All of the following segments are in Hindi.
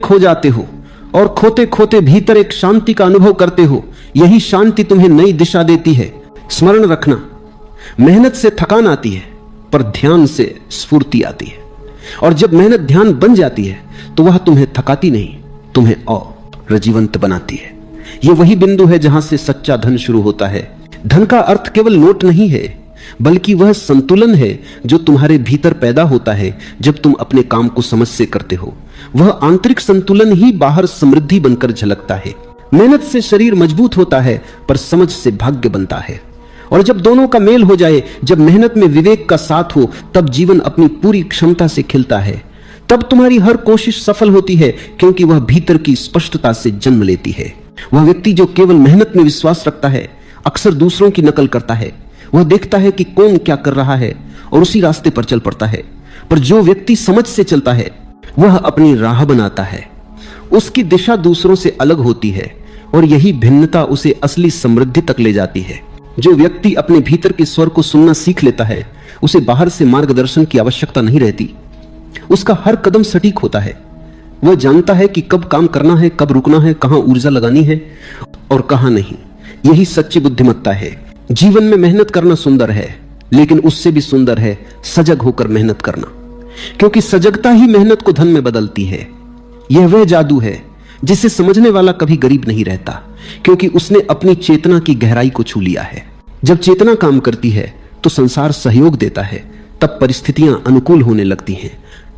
खो जाते हो और खोते खोते भीतर एक शांति का अनुभव करते हो। यही शांति तुम्हें नई दिशा देती है। स्मरण रखना, मेहनत से थकान आती है पर ध्यान से स्फूर्ति आती है। और जब मेहनत ध्यान बन जाती है तो वह तुम्हें थकाती नहीं, तुम्हें और जीवंत बनाती है। यह वही बिंदु है जहां से सच्चा धन शुरू होता है। धन का अर्थ केवल नोट नहीं है, बल्कि वह संतुलन है जो तुम्हारे भीतर पैदा होता है जब तुम अपने काम को समझ से करते हो। वह आंतरिक संतुलन ही बाहर समृद्धि बनकर झलकता है। मेहनत से शरीर मजबूत होता है पर समझ से भाग्य बनता है। और जब दोनों का मेल हो जाए, जब मेहनत में विवेक का साथ हो, तब जीवन अपनी पूरी क्षमता से खिलता है। तब तुम्हारी हर कोशिश सफल होती है, क्योंकि वह भीतर की स्पष्टता से जन्म लेती है। वह व्यक्ति जो केवल मेहनत में विश्वास रखता है अक्सर दूसरों की नकल करता है। वह देखता है कि कौन क्या कर रहा है और उसी रास्ते पर चल पड़ता है। पर जो व्यक्ति समझ से चलता है वह अपनी राह बनाता है। उसकी दिशा दूसरों से अलग होती है और यही भिन्नता उसे असली समृद्धि तक ले जाती है। जो व्यक्ति अपने भीतर के स्वर को सुनना सीख लेता है, उसे बाहर से मार्गदर्शन की आवश्यकता नहीं रहती। उसका हर कदम सटीक होता है। वह जानता है कि कब काम करना है, कब रुकना है, कहां ऊर्जा लगानी है और कहां नहीं। यही सच्ची बुद्धिमत्ता है। जीवन में मेहनत करना सुंदर है, लेकिन उससे भी सुंदर है सजग होकर मेहनत करना, क्योंकि सजगता ही मेहनत को धन में बदलती है। यह वह जादू है जिसे समझने वाला कभी गरीब नहीं रहता, क्योंकि उसने अपनी चेतना की गहराई को छू लिया है। जब चेतना काम करती है तो संसार सहयोग देता है, तब परिस्थितियां अनुकूल होने लगती हैं।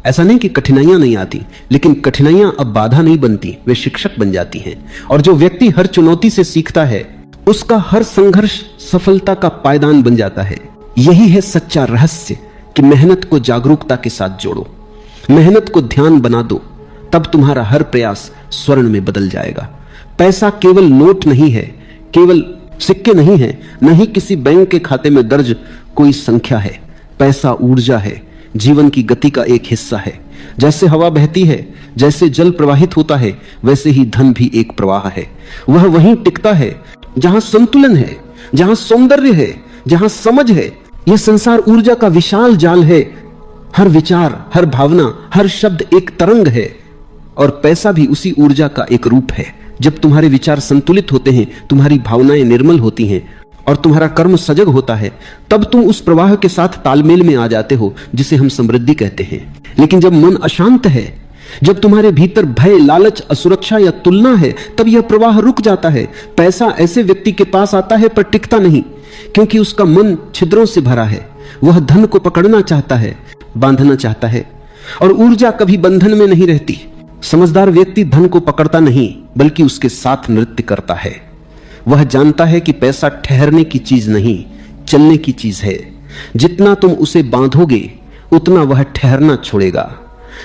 ऐसा नहीं कि कठिनाइयां नहीं आती, लेकिन कठिनाइयां अब बाधा नहीं बनती, वे शिक्षक बन जाती हैं। और जो व्यक्ति हर चुनौती से सीखता है, उसका हर संघर्ष सफलता का पायदान बन जाता है। यही है सच्चा रहस्य कि मेहनत को जागरूकता के साथ जोड़ो, मेहनत को ध्यान बना दो, तब तुम्हारा हर प्रयास स्वर्ण में बदल जाएगा। पैसा केवल नोट नहीं है, केवल सिक्के नहीं है, न ही किसी बैंक के खाते में दर्ज कोई संख्या है। पैसा ऊर्जा है, जीवन की गति का एक हिस्सा है। जैसे हवा बहती है, जैसे जल प्रवाहित होता है, वैसे ही धन भी एक प्रवाह है। वह वहीं टिकता है जहां संतुलन है, जहां सौंदर्य है, जहां समझ है। यह संसार ऊर्जा का विशाल जाल है। हर विचार, हर भावना, हर शब्द एक तरंग है और पैसा भी उसी ऊर्जा का एक रूप है। जब तुम्हारे विचार संतुलित होते हैं, तुम्हारी भावनाएं निर्मल होती हैं और तुम्हारा कर्म सजग होता है, तब तुम उस प्रवाह के साथ तालमेल में आ जाते हो जिसे हम समृद्धि कहते हैं। लेकिन जब मन अशांत है, जब तुम्हारे भीतर भय, लालच, असुरक्षा या तुलना है, तब यह प्रवाह रुक जाता है। पैसा ऐसे व्यक्ति के पास आता है पर टिकता नहीं, क्योंकि उसका मन छिद्रों से भरा है। वह धन को पकड़ना चाहता है, बांधना चाहता है, और ऊर्जा कभी बंधन में नहीं रहती। समझदार व्यक्ति धन को पकड़ता नहीं, बल्कि उसके साथ नृत्य करता है। वह जानता है कि पैसा ठहरने की चीज नहीं, चलने की चीज है। जितना तुम उसे बांधोगे, उतना वह ठहरना छोड़ेगा।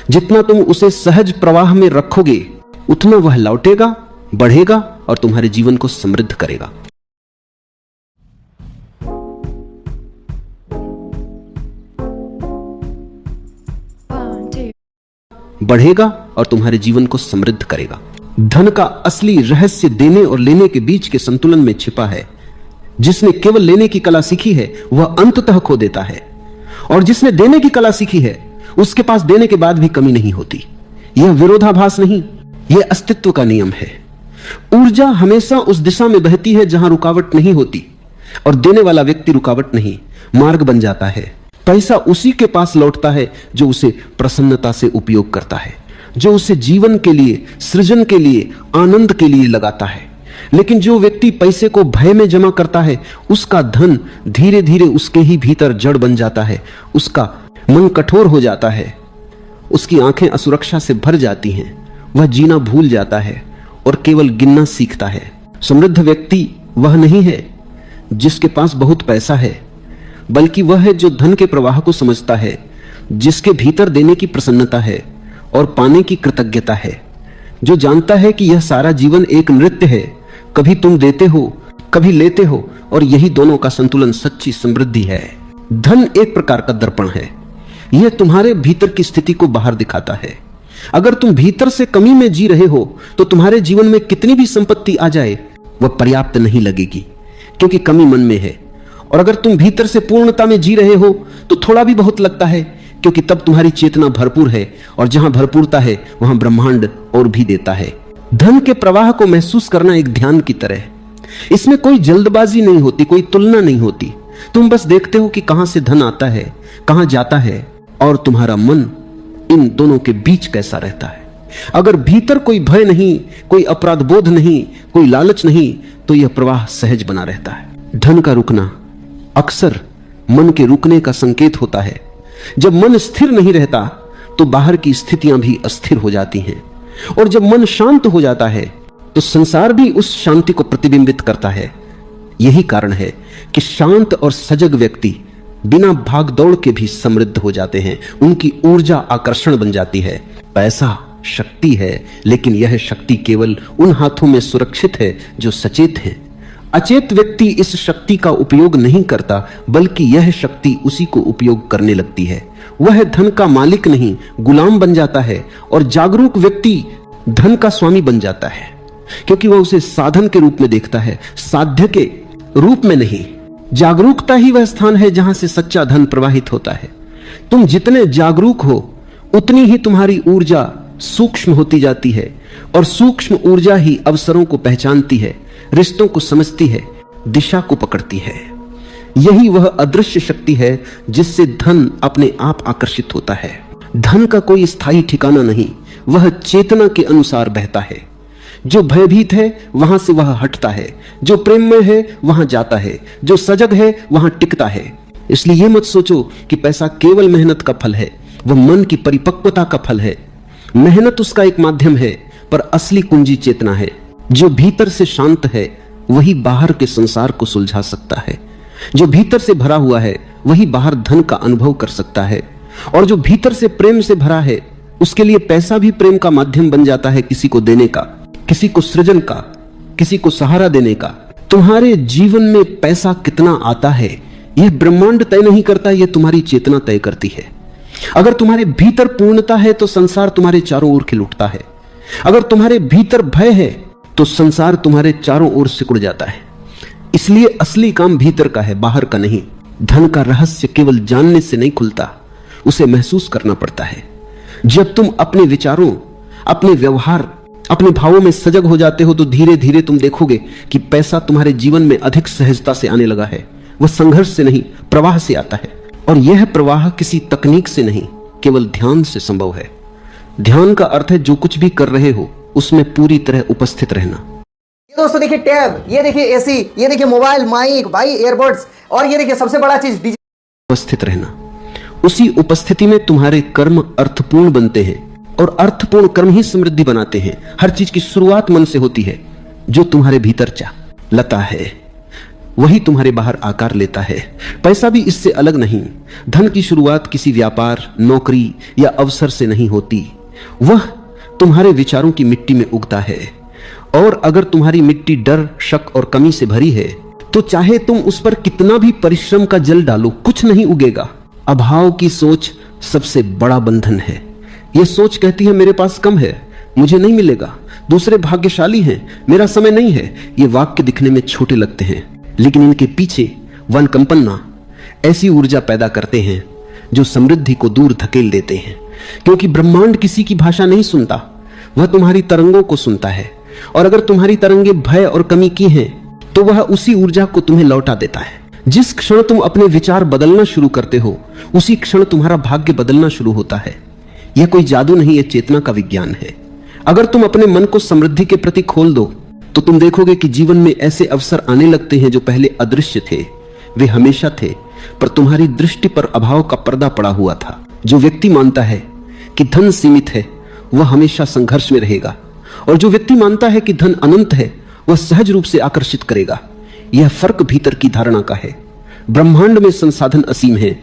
जितना तुम उसे सहज प्रवाह में रखोगे, उतना वह लौटेगा, बढ़ेगा और तुम्हारे जीवन को समृद्ध करेगा। बढ़ेगा और तुम्हारे जीवन को समृद्ध करेगा। धन का असली रहस्य देने और लेने के बीच के संतुलन में छिपा है। जिसने केवल लेने की कला सीखी है, वह अंततः खो देता है, और जिसने देने की कला सीखी है, उसके पास देने के बाद भी कमी नहीं होती। यह विरोधाभास नहीं, यह अस्तित्व का नियम है। ऊर्जा हमेशा उस दिशा में बहती है जहां रुकावट नहीं होती, और देने वाला व्यक्ति रुकावट नहीं, मार्ग बन जाता है। पैसा उसी के पास लौटता है जो उसे प्रसन्नता से उपयोग करता है, जो उसे जीवन के लिए, सृजन के लिए, आनंद के लिए लगाता है। लेकिन जो व्यक्ति पैसे को भय में जमा करता है, उसका धन धीरे धीरे उसके ही भीतर जड़ बन जाता है। उसका मन कठोर हो जाता है, उसकी आंखें असुरक्षा से भर जाती हैं, वह जीना भूल जाता है और केवल गिनना सीखता है। समृद्ध व्यक्ति वह नहीं है जिसके पास बहुत पैसा है, बल्कि वह है जो धन के प्रवाह को समझता है, जिसके भीतर देने की प्रसन्नता है और पाने की कृतज्ञता है, जो जानता है कि यह सारा जीवन एक नृत्य है। कभी तुम देते हो, कभी लेते हो, और यही दोनों का संतुलन सच्ची समृद्धि है। धन एक प्रकार का दर्पण है, यह तुम्हारे भीतर की स्थिति को बाहर दिखाता है। अगर तुम भीतर से कमी में जी रहे हो, तो तुम्हारे जीवन में कितनी भी संपत्ति आ जाए, वह पर्याप्त नहीं लगेगी, क्योंकि कमी मन में है। और अगर तुम भीतर से पूर्णता में जी रहे हो, तो थोड़ा भी बहुत लगता है, क्योंकि तब तुम्हारी चेतना भरपूर है, और जहां भरपूरता है वहां ब्रह्मांड और भी देता है। धन के प्रवाह को महसूस करना एक ध्यान की तरह है। इसमें कोई जल्दबाजी नहीं होती, कोई तुलना नहीं होती। तुम बस देखते हो कि कहां से धन आता है, कहां जाता है, और तुम्हारा मन इन दोनों के बीच कैसा रहता है। अगर भीतर कोई भय नहीं, कोई अपराध बोध नहीं, कोई लालच नहीं, तो यह प्रवाह सहज बना रहता है। धन का रुकना अक्सर मन के रुकने का संकेत होता है। जब मन स्थिर नहीं रहता तो बाहर की स्थितियां भी अस्थिर हो जाती हैं, और जब मन शांत हो जाता है तो संसार भी उस शांति को प्रतिबिंबित करता है। यही कारण है कि शांत और सजग व्यक्ति बिना भागदौड़ के भी समृद्ध हो जाते हैं। उनकी ऊर्जा आकर्षण बन जाती है। पैसा शक्ति है, लेकिन यह शक्ति केवल उन हाथों में सुरक्षित है जो सचेत हैं। अचेत व्यक्ति इस शक्ति का उपयोग नहीं करता, बल्कि यह शक्ति उसी को उपयोग करने लगती है। वह धन का मालिक नहीं, गुलाम बन जाता है, और जागरूक व्यक्ति धन का स्वामी बन जाता है, क्योंकि वह उसे साधन के रूप में देखता है, साध्य के रूप में नहीं। जागरूकता ही वह स्थान है जहां से सच्चा धन प्रवाहित होता है। तुम जितने जागरूक हो उतनी ही तुम्हारी ऊर्जा सूक्ष्म होती जाती है, और सूक्ष्म ऊर्जा ही अवसरों को पहचानती है, रिश्तों को समझती है, दिशा को पकड़ती है। यही वह अदृश्य शक्ति है जिससे धन अपने आप आकर्षित होता है। धन का कोई स्थायी ठिकाना नहीं, वह चेतना के अनुसार बहता है। जो भयभीत है वहां से वह हटता है, जो प्रेम में है वहां जाता है, जो सजग है वहां टिकता है। इसलिए यह मत सोचो कि पैसा केवल मेहनत का फल है, वह मन की परिपक्वता का फल है। मेहनत उसका एक माध्यम है, पर असली कुंजी चेतना है। जो भीतर से शांत है वही बाहर के संसार को सुलझा सकता है। जो भीतर से भरा हुआ है वही बाहर धन का अनुभव कर सकता है, और जो भीतर से प्रेम से भरा है उसके लिए पैसा भी प्रेम का माध्यम बन जाता है, किसी को देने का, किसी को सृजन का, किसी को सहारा देने का। तुम्हारे जीवन में पैसा कितना आता है यह ब्रह्मांड तय नहीं करता, यह तुम्हारी चेतना तय करती है। अगर तुम्हारे भीतर पूर्णता है तो संसार तुम्हारे चारों ओर खिल उठता है। अगर तुम्हारे भीतर भय है तो संसार तुम्हारे चारों ओर सिकुड़ जाता है। इसलिए असली काम भीतर का है, बाहर का नहीं। धन का रहस्य केवल जानने से नहीं खुलता, उसे महसूस करना पड़ता है। जब तुम अपने विचारों, अपने व्यवहार, अपने भावों में सजग हो जाते हो तो धीरे धीरे तुम देखोगे कि पैसा तुम्हारे जीवन में अधिक सहजता से आने लगा है। वह संघर्ष से नहीं, प्रवाह से आता है, और यह प्रवाह किसी तकनीक से नहीं, केवल ध्यान से संभव है। ध्यान का अर्थ है जो कुछ भी कर रहे हो उसमें पूरी तरह उपस्थित रहना। दोस्तों देखिए टैब, ये देखिए एसी, ये देखिए मोबाइल, माइक, भाई एयरबड्स, और ये देखिए सबसे बड़ा चीज उपस्थित रहना। उसी उपस्थिति में तुम्हारे कर्म अर्थपूर्ण बनते हैं, और अर्थपूर्ण कर्म ही समृद्धि बनाते हैं। हर चीज की शुरुआत मन से होती है। जो तुम्हारे भीतर लता है वही तुम्हारे बाहर आकार लेता है। पैसा भी इससे अलग नहीं। धन की शुरुआत किसी व्यापार, नौकरी या अवसर से नहीं होती, वह तुम्हारे विचारों की मिट्टी में उगता है। और अगर तुम्हारी मिट्टी डर, शक और कमी से भरी है तो चाहे तुम उस पर कितना भी परिश्रम का जल डालो, कुछ नहीं उगेगा। अभाव की सोच सबसे बड़ा बंधन है। यह सोच कहती है मेरे पास कम है, मुझे नहीं मिलेगा, दूसरे भाग्यशाली हैं, मेरा समय नहीं है। ये वाक्य दिखने में छोटे लगते हैं, लेकिन इनके पीछे वन कंपन्ना ऐसी ऊर्जा पैदा करते हैं जो समृद्धि को दूर धकेल देते हैं। क्योंकि ब्रह्मांड किसी की भाषा नहीं सुनता, वह तुम्हारी तरंगों को सुनता है। और अगर तुम्हारी तरंगे भय और कमी की हैं तो वह उसी ऊर्जा को तुम्हें लौटा देता है। जिस क्षण तुम अपने विचार बदलना शुरू करते हो उसी क्षण तुम्हारा भाग्य बदलना शुरू होता है। यह कोई जादू नहीं, यह चेतना का विज्ञान है। अगर तुम अपने मन को समृद्धि के प्रति खोल दो तो तुम देखोगे कि जीवन में ऐसे अवसर आने लगते हैं जो पहले अदृश्य थे। वे हमेशा थे, पर तुम्हारी दृष्टि पर अभाव का पर्दा पड़ा हुआ था। जो व्यक्ति मानता है कि धन सीमित है वह हमेशा संघर्ष में रहेगा, और जो व्यक्ति मानता है कि धन अनंत है वह सहज रूप से आकर्षित करेगा। यह फर्क भीतर की धारणा का है। ब्रह्मांड में संसाधन असीम है।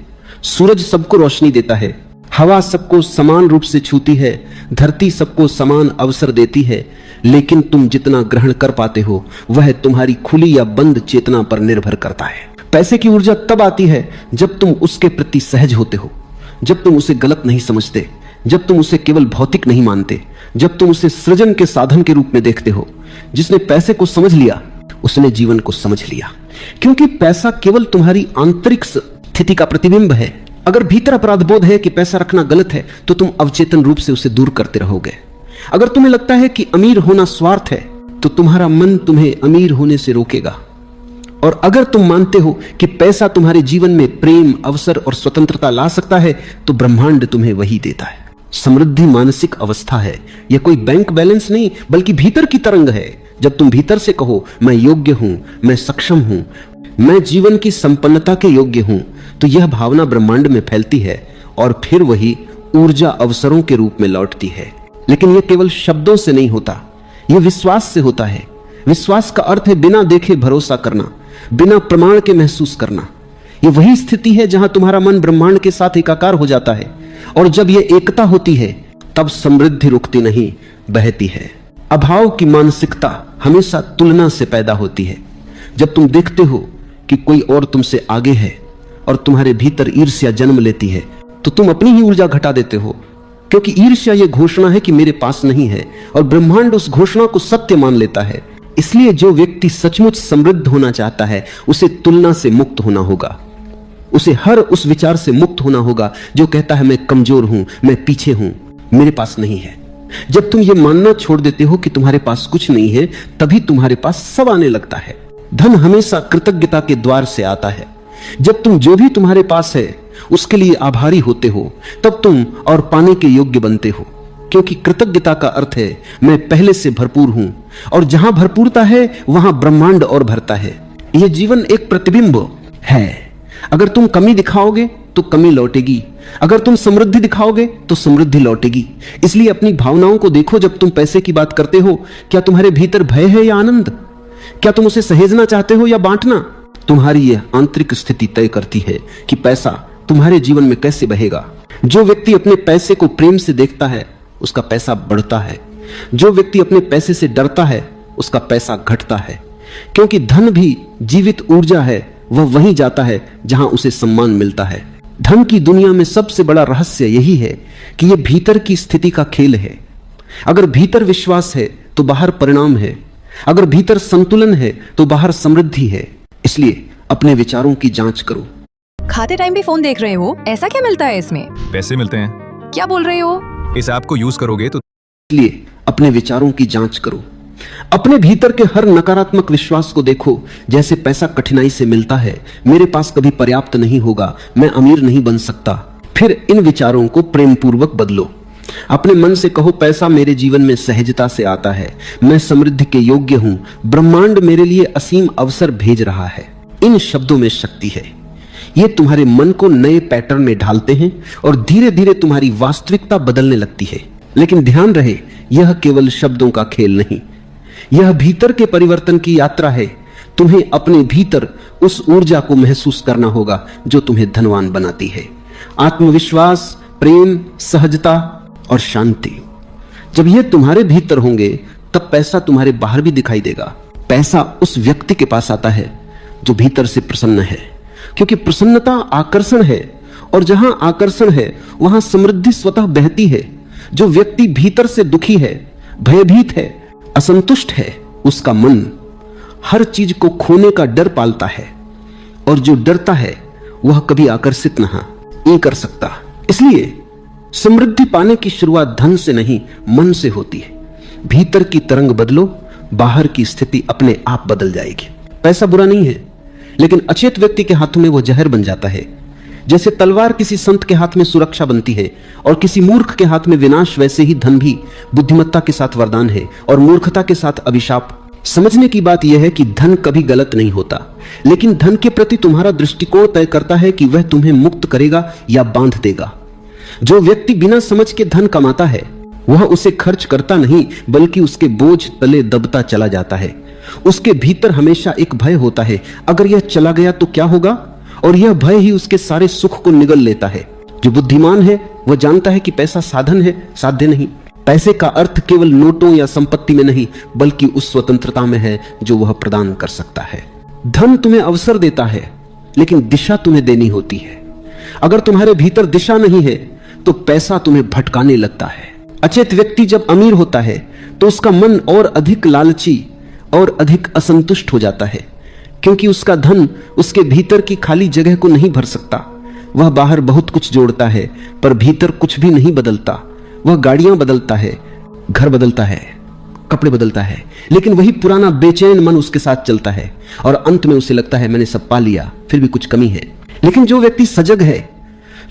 सूरज सबको रोशनी देता है, हवा सबको समान रूप से छूती है, धरती सबको समान अवसर देती है, लेकिन तुम जितना ग्रहण कर पाते हो वह तुम्हारी खुली या बंद चेतना पर निर्भर करता है। पैसे की ऊर्जा तब आती है जब तुम उसके प्रति सहज होते हो, जब तुम उसे गलत नहीं समझते, जब तुम उसे केवल भौतिक नहीं मानते, जब तुम उसे सृजन के साधन के रूप में देखते हो। जिसने पैसे को समझ लिया उसने जीवन को समझ लिया, क्योंकि पैसा केवल तुम्हारी आंतरिक स्थिति का प्रतिबिंब है। अगर भीतर अपराध बोध है कि पैसा रखना गलत है, तो तुम अवचेतन रूप से उसे दूर करते रहोगे। अगर तुम्हें लगता है कि अमीर होना स्वार्थ है, तो तुम्हारा मन तुम्हें अमीर होने से रोकेगा। और अगर तुम मानते हो कि पैसा तुम्हारे जीवन में प्रेम, अवसर और स्वतंत्रता ला सकता है, तो ब्रह्मांड तुम्हें वही देता है। समृद्धि मानसिक अवस्था है, यह कोई बैंक बैलेंस नहीं, बल्कि भीतर की तरंग है। जब तुम भीतर से कहो मैं योग्य हूं, मैं सक्षम हूं, मैं जीवन की संपन्नता के योग्य हूं, तो यह भावना ब्रह्मांड में फैलती है और फिर वही ऊर्जा अवसरों के रूप में लौटती है। लेकिन यह केवल शब्दों से नहीं होता, यह विश्वास से होता है। विश्वास का अर्थ है बिना देखे भरोसा करना, बिना प्रमाण के महसूस करना। यह वही स्थिति है जहां तुम्हारा मन ब्रह्मांड के साथ एकाकार हो जाता है, और जब यह एकता होती है तब समृद्धि रुकती नहीं, बहती है। अभाव की मानसिकता हमेशा तुलना से पैदा होती है। जब तुम देखते हो कि कोई और तुमसे आगे है और तुम्हारे भीतर ईर्ष्या जन्म लेती है, तो तुम अपनी ही ऊर्जा घटा देते हो, क्योंकि ईर्ष्या यह घोषणा है कि मेरे पास नहीं है, और ब्रह्मांड उस घोषणा को सत्य मान लेता है। इसलिए जो व्यक्ति सचमुच समृद्ध होना चाहता है, उसे तुलना से मुक्त होना होगा। उसे हर उस विचार से मुक्त होना होगा जो कहता है मैं कमजोर हूं, मैं पीछे हूं, मेरे पास नहीं है। जब तुम ये मानना छोड़ देते हो कि तुम्हारे पास कुछ नहीं है, तभी तुम्हारे पास सब आने लगता है। धन हमेशा कृतज्ञता के द्वार से आता है। जब तुम जो भी तुम्हारे पास है उसके लिए आभारी होते हो, तब तुम और पाने के योग्य बनते हो, क्योंकि कृतज्ञता का अर्थ है मैं पहले से भरपूर हूं, और जहां भरपूरता है वहां ब्रह्मांड और भरता है। यह जीवन एक प्रतिबिंब है। अगर तुम कमी दिखाओगे तो कमी लौटेगी, अगर तुम समृद्धि दिखाओगे तो समृद्धि लौटेगी। इसलिए अपनी भावनाओं को देखो। जब तुम पैसे की बात करते हो, क्या तुम्हारे भीतर भय है या आनंद? क्या तुम उसे सहेजना चाहते हो या बांटना? तुम्हारी यह आंतरिक स्थिति तय करती है कि पैसा तुम्हारे जीवन में कैसे बहेगा। जो व्यक्ति अपने पैसे को प्रेम से देखता है, उसका पैसा बढ़ता है। जो व्यक्ति अपने पैसे से डरता है, उसका पैसा घटता है, क्योंकि धन भी जीवित ऊर्जा है। वह वहीं जाता है जहां उसे सम्मान मिलता है। धन की दुनिया में सबसे बड़ा रहस्य यही है कि यह भीतर की स्थिति का खेल है। अगर भीतर विश्वास है तो बाहर परिणाम है, अगर भीतर संतुलन है तो बाहर समृद्धि है। इसलिए अपने विचारों की जांच करो। खाते टाइम भी फोन देख रहे हो? ऐसा क्या मिलता है इसमें? पैसे मिलते हैं। क्या बोल रहे हो? इस ऐप को यूज करोगे तो इसलिए अपने विचारों की जांच करो। अपने भीतर के हर नकारात्मक विश्वास को देखो। जैसे पैसा कठिनाई से मिलता है, मेरे पास कभी पर्याप्त नहीं होगा, मैं अमीर नहीं बन सकता। फिर इन विचारों को प्रेम पूर्वक बदलो। अपने मन से कहो पैसा मेरे जीवन में सहजता से आता है, मैं समृद्धि के योग्य हूं, ब्रह्मांड मेरे लिए असीम अवसर भेज रहा है। इन शब्दों में शक्ति है। ये तुम्हारे मन को नए पैटर्न में ढालते हैं और धीरे धीरे तुम्हारी वास्तविकता बदलने लगती है। लेकिन ध्यान रहे, यह केवल शब्दों का खेल नहीं, यह भीतर के परिवर्तन की यात्रा है। तुम्हें अपने भीतर उस ऊर्जा को महसूस करना होगा जो तुम्हें धनवान बनाती है। आत्मविश्वास, प्रेम, सहजता और शांति। जब ये तुम्हारे भीतर होंगे, तब पैसा तुम्हारे बाहर भी दिखाई देगा। पैसा उस व्यक्ति के पास आता है जो भीतर से प्रसन्न है, क्योंकि प्रसन्नता आकर्षण है, और जहां आकर्षण है वहां समृद्धि स्वतः बहती है। जो व्यक्ति भीतर से दुखी है, भयभीत है, असंतुष्ट है, उसका मन हर चीज को खोने का डर पालता है, और जो डरता है वह कभी आकर्षित नहीं कर सकता। इसलिए समृद्धि पाने की शुरुआत धन से नहीं, मन से होती है। भीतर की तरंग बदलो, बाहर की स्थिति अपने आप बदल जाएगी। पैसा बुरा नहीं है, लेकिन अचेत व्यक्ति के हाथों में वो जहर बन जाता है। जैसे तलवार किसी संत के हाथ में सुरक्षा बनती है और किसी मूर्ख के हाथ में विनाश, वैसे ही धन भी बुद्धिमत्ता के साथ वरदान है और मूर्खता के साथ अभिशाप। समझने की बात यह है कि धन कभी गलत नहीं होता, लेकिन धन के प्रति तुम्हारा दृष्टिकोण तय करता है कि वह तुम्हें मुक्त करेगा या बांध देगा। जो व्यक्ति बिना समझ के धन कमाता है, वह उसे खर्च करता नहीं, बल्कि उसके बोझ तले दबता चला जाता है। उसके भीतर हमेशा एक भय होता है, अगर यह चला गया तो क्या होगा, और यह भय ही उसके सारे सुख को निगल लेता है। जो बुद्धिमान है वह जानता है कि पैसा साधन है, साध्य नहीं। पैसे का अर्थ केवल नोटों या संपत्ति में नहीं, बल्कि उस स्वतंत्रता में है जो वह प्रदान कर सकता है। धन तुम्हें अवसर देता है, लेकिन दिशा तुम्हें देनी होती है। अगर तुम्हारे भीतर दिशा नहीं है तो पैसा तुम्हें भटकाने लगता है। अचेत व्यक्ति जब अमीर होता है तो उसका मन और अधिक लालची और अधिक असंतुष्ट हो जाता है, क्योंकि उसका धन उसके भीतर की खाली जगह को नहीं भर सकता। वह बाहर बहुत कुछ जोड़ता है पर भीतर कुछ भी नहीं बदलता। वह गाड़ियां बदलता है, घर बदलता है, कपड़े बदलता है, लेकिन वही पुराना बेचैन मन उसके साथ चलता है और अंत में उसे लगता है मैंने सब पा लिया, फिर भी कुछ कमी है। लेकिन जो व्यक्ति सजग है,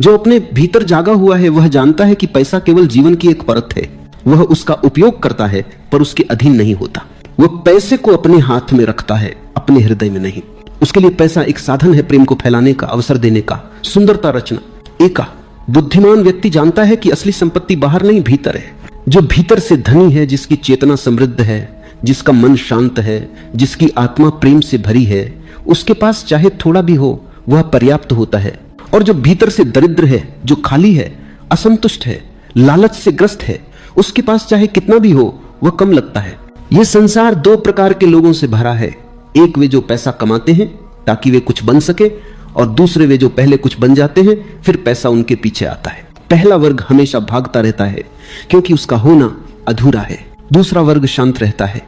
जो अपने भीतर जागा हुआ है, वह जानता है कि पैसा केवल जीवन की एक परत है। वह उसका उपयोग करता है पर उसके अधीन नहीं होता। वह पैसे को अपने हाथ में रखता है, अपने हृदय में नहीं। उसके लिए पैसा एक साधन है प्रेम को फैलाने का, अवसर देने का, सुंदरता रचना। एका बुद्धिमान व्यक्ति जानता है कि असली संपत्ति बाहर नहीं भीतर है। जो भीतर से धनी है, जिसकी चेतना समृद्ध है, जिसका मन शांत है, जिसकी आत्मा प्रेम से भरी है, उसके पास चाहे थोड़ा भी हो वह पर्याप्त होता है। और जो भीतर से दरिद्र है, जो खाली है, असंतुष्ट है, लालच से ग्रस्त है, उसके पास चाहे कितना भी हो वह कम लगता है। यह संसार दो प्रकार के लोगों से भरा है। एक वे जो पैसा कमाते हैं ताकि वे कुछ बन सके, और दूसरे वे जो पहले कुछ बन जाते हैं फिर पैसा उनके पीछे आता है। पहला वर्ग हमेशा भागता रहता है क्योंकि उसका होना अधूरा है। दूसरा वर्ग शांत रहता है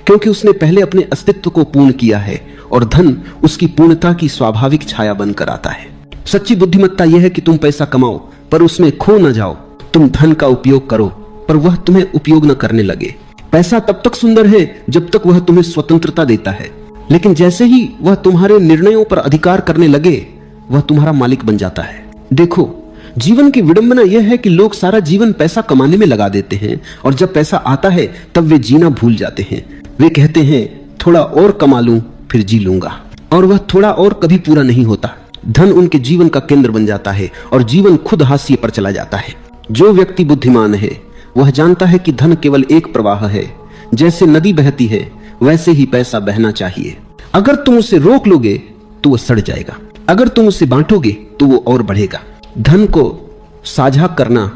क्योंकि उसने पहले अपने अस्तित्व को पूर्ण किया है और धन उसकी पूर्णता की स्वाभाविक छाया बनकर आता है। सच्ची बुद्धिमत्ता यह है कि तुम पैसा कमाओ पर उसमें खो न जाओ। तुम धन का उपयोग करो पर वह तुम्हें उपयोग न करने लगे। पैसा तब तक सुंदर है जब तक वह तुम्हें स्वतंत्रता देता है, लेकिन जैसे ही वह तुम्हारे निर्णयों पर अधिकार करने लगे वह तुम्हारा मालिक बन जाता है। देखो, जीवन की विडंबना यह है कि लोग सारा जीवन पैसा कमाने में लगा देते हैं और जब पैसा आता है तब वे जीना भूल जाते हैं। वे कहते हैं थोड़ा और कमा लूं फिर जी लूंगा, और वह थोड़ा और कभी पूरा नहीं होता। धन उनके जीवन का केंद्र बन जाता है और जीवन खुद हाशिए पर चला जाता है। जो व्यक्ति बुद्धिमान है वह जानता है कि धन केवल एक प्रवाह है। जैसे नदी बहती है वैसे ही पैसा बहना चाहिए। अगर तुम उसे रोक लोगे तो वह सड़ जाएगा, अगर तुम उसे बांटोगे तो वो और बढ़ेगा। धन को साझा करना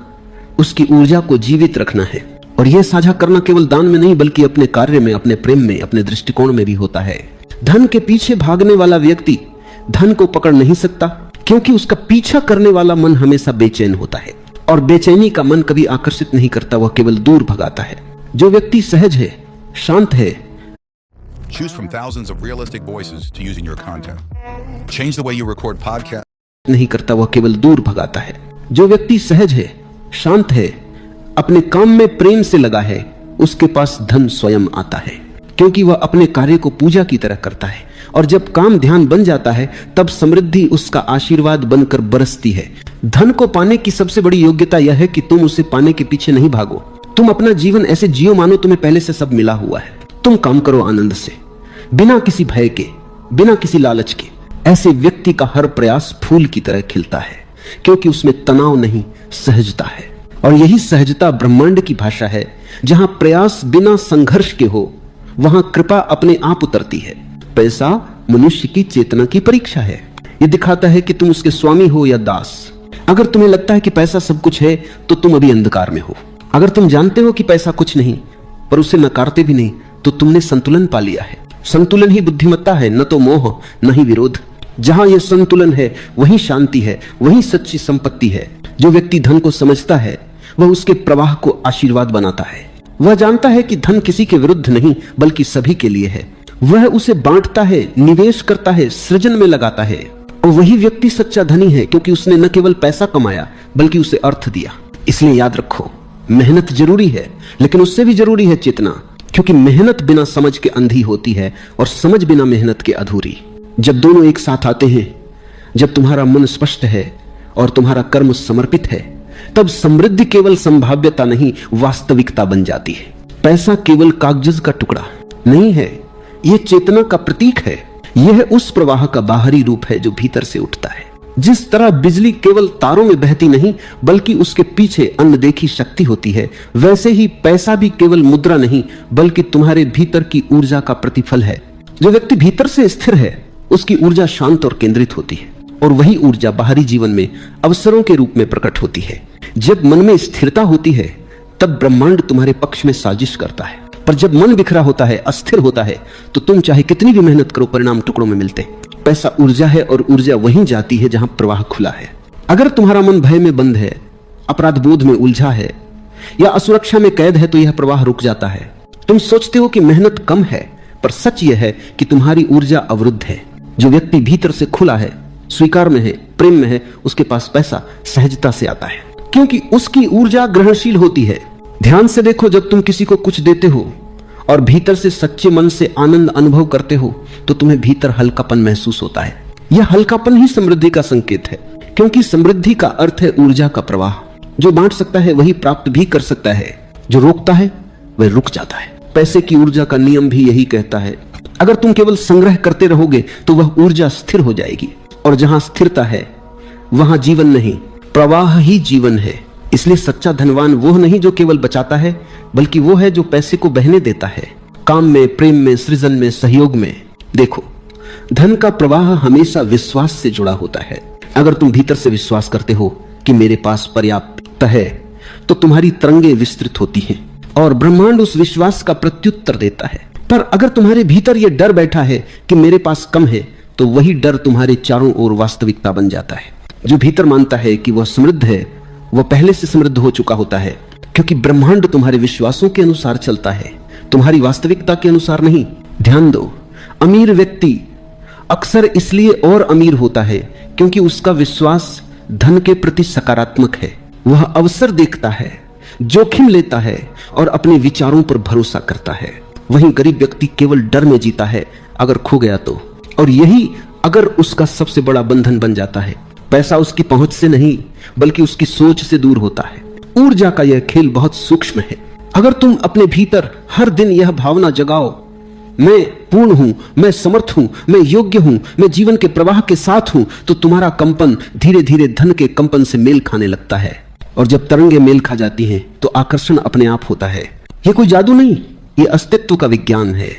उसकी ऊर्जा को जीवित रखना है, और यह साझा करना केवल दान में नहीं बल्कि अपने कार्य में, अपने प्रेम में, अपने दृष्टिकोण में भी होता है। धन के पीछे भागने वाला व्यक्ति धन को पकड़ नहीं सकता क्योंकि उसका पीछा करने वाला मन हमेशा बेचैन होता है, और बेचैनी का मन कभी आकर्षित नहीं करता, वह केवल दूर भगाता है। जो व्यक्ति सहज है, शांत है, Choose from thousands of realistic voices to use in your content. Change the way you record podcasts. नहीं करता, वह केवल दूर भगाता है। जो व्यक्ति सहज है, शांत है, अपने काम में प्रेम से लगा है, उसके पास धन स्वयं आता है क्योंकि वह अपने कार्य को पूजा की तरह करता है। और जब काम ध्यान बन जाता है तब समृद्धि उसका आशीर्वाद बनकर बरसती है। धन को पाने की सबसे बड़ी योग्यता यह है कि तुम उसे पाने के पीछे नहीं भागो। तुम अपना जीवन ऐसे जियो मानो तुम्हें पहले से सब मिला हुआ है। तुम काम करो आनंद से, बिना किसी भय के, बिना किसी लालच के। ऐसे व्यक्ति का हर प्रयास फूल की तरह खिलता है क्योंकि उसमें तनाव नहीं, सहजता है। और यही सहजता ब्रह्मांड की भाषा है। जहां प्रयास बिना संघर्ष के हो वहां कृपा अपने आप उतरती है। पैसा मनुष्य की चेतना की परीक्षा है। यह दिखाता है कि तुम उसके स्वामी हो या दास। अगर तुम्हें लगता है कि पैसा सब कुछ है तो तुम अभी अंधकार में हो। अगर तुम जानते हो कि पैसा कुछ नहीं पर उसे नकारते भी नहीं तो तुमने संतुलन पा लिया है। संतुलन ही बुद्धिमत्ता है, न तो मोह न ही विरोध। जहां यह संतुलन है वहीं शांति है, वहीं सच्ची संपत्ति है। जो व्यक्ति धन को समझता है वह उसके प्रवाह को आशीर्वाद बनाता है। वह जानता है कि धन किसी के विरुद्ध नहीं बल्कि सभी के लिए है। वह उसे बांटता है, निवेश करता है, सृजन में लगाता है। और वही व्यक्ति सच्चा धनी है क्योंकि उसने न केवल पैसा कमाया बल्कि उसे अर्थ दिया। इसलिए याद रखो, मेहनत जरूरी है लेकिन उससे भी जरूरी है चेतना, क्योंकि मेहनत बिना समझ के अंधी होती है और समझ बिना मेहनत के अधूरी। जब दोनों एक साथ आते हैं, जब तुम्हारा मन स्पष्ट है और तुम्हारा कर्म समर्पित है, तब समृद्धि केवल संभाव्यता नहीं वास्तविकता बन जाती है। पैसा केवल कागज का टुकड़ा नहीं है, यह चेतना का प्रतीक है। यह उस प्रवाह का बाहरी रूप है जो भीतर से उठता है। जिस तरह बिजली केवल तारों में बहती नहीं बल्कि उसके पीछे अनदेखी शक्ति होती है, वैसे ही पैसा भी केवल मुद्रा नहीं बल्कि तुम्हारे भीतर की ऊर्जा का प्रतिफल है। जो व्यक्ति भीतर से स्थिर है उसकी ऊर्जा शांत और केंद्रित होती है, और वही ऊर्जा बाहरी जीवन में अवसरों के रूप में प्रकट होती है। जब मन में स्थिरता होती है तब ब्रह्मांड तुम्हारे पक्ष में साजिश करता है, पर जब मन बिखरा होता है, अस्थिर होता है, तो तुम चाहे कितनी भी मेहनत करो परिणाम टुकड़ों में मिलते हैं। पैसा ऊर्जा है और ऊर्जा वहीं जाती है जहां प्रवाह खुला है। अगर तुम्हारा मन भय में बंद है, अपराध बोध में उलझा है या असुरक्षा में कैद है तो यह प्रवाह रुक जाता है। तुम सोचते हो कि मेहनत कम है, पर सच यह है कि तुम्हारी ऊर्जा अवरुद्ध है। जो व्यक्ति भीतर से खुला है, स्वीकार में है, प्रेम में है, उसके पास पैसा सहजता से आता है, क्योंकि उसकी ऊर्जा ग्रहणशील होती है। ध्यान से देखो, जब तुम किसी को कुछ देते हो और भीतर से सच्चे मन से आनंद अनुभव करते हो तो तुम्हें भीतर हल्कापन महसूस होता है। यह हल्कापन ही समृद्धि का संकेत है, क्योंकि समृद्धि का अर्थ है ऊर्जा का प्रवाह। जो बांट सकता है वही प्राप्त भी कर सकता है, जो रोकता है वह रुक जाता है। पैसे की ऊर्जा का नियम भी यही कहता है, अगर तुम केवल संग्रह करते रहोगे तो वह ऊर्जा स्थिर हो जाएगी, और जहां स्थिरता है वहां जीवन नहीं, प्रवाह ही जीवन है। इसलिए सच्चा धनवान वो नहीं जो केवल बचाता है, बल्कि वो है जो पैसे को बहने देता है, काम में, प्रेम में, सृजन में, सहयोग में। देखो, धन का प्रवाह हमेशा विश्वास से जुड़ा होता है। अगर तुम भीतर से विश्वास करते हो कि मेरे पास पर्याप्त है, तो तुम्हारी तरंगें विस्तृत होती हैं और ब्रह्मांड उस विश्वास का प्रत्युत्तर देता है। पर अगर तुम्हारे भीतर यह डर बैठा है कि मेरे पास कम है, तो वही डर तुम्हारे चारों ओर वास्तविकता बन जाता है। जो भीतर मानता है कि वह समृद्ध है, वह पहले से समृद्ध हो चुका होता है, क्योंकि ब्रह्मांड तुम्हारे विश्वासों के अनुसार चलता है, तुम्हारी वास्तविकता के अनुसार नहीं। ध्यान दो, अमीर व्यक्ति अक्सर इसलिए और अमीर होता है क्योंकि उसका विश्वास धन के प्रति सकारात्मक है। वह अवसर देखता है, जोखिम लेता है और अपने विचारों पर भरोसा करता है। वहीं गरीब व्यक्ति केवल डर में जीता है, अगर खो गया तो, और यही अगर उसका सबसे बड़ा बंधन बन जाता है। पैसा उसकी पहुंच से नहीं, बल्कि उसकी सोच से दूर होता है। ऊर्जा का यह खेल बहुत सूक्ष्म है। अगर तुम अपने भीतर हर दिन यह भावना जगाओ, मैं पूर्ण हूं, मैं समर्थ हूं, मैं योग्य हूं, मैं जीवन के प्रवाह के साथ हूं, तो तुम्हारा कंपन धीरे धीरे धन के कंपन से मेल खाने लगता है। और जब तरंगे मेल खा जाती हैं तो आकर्षण अपने आप होता है। यह कोई जादू नहीं, यह अस्तित्व का विज्ञान है।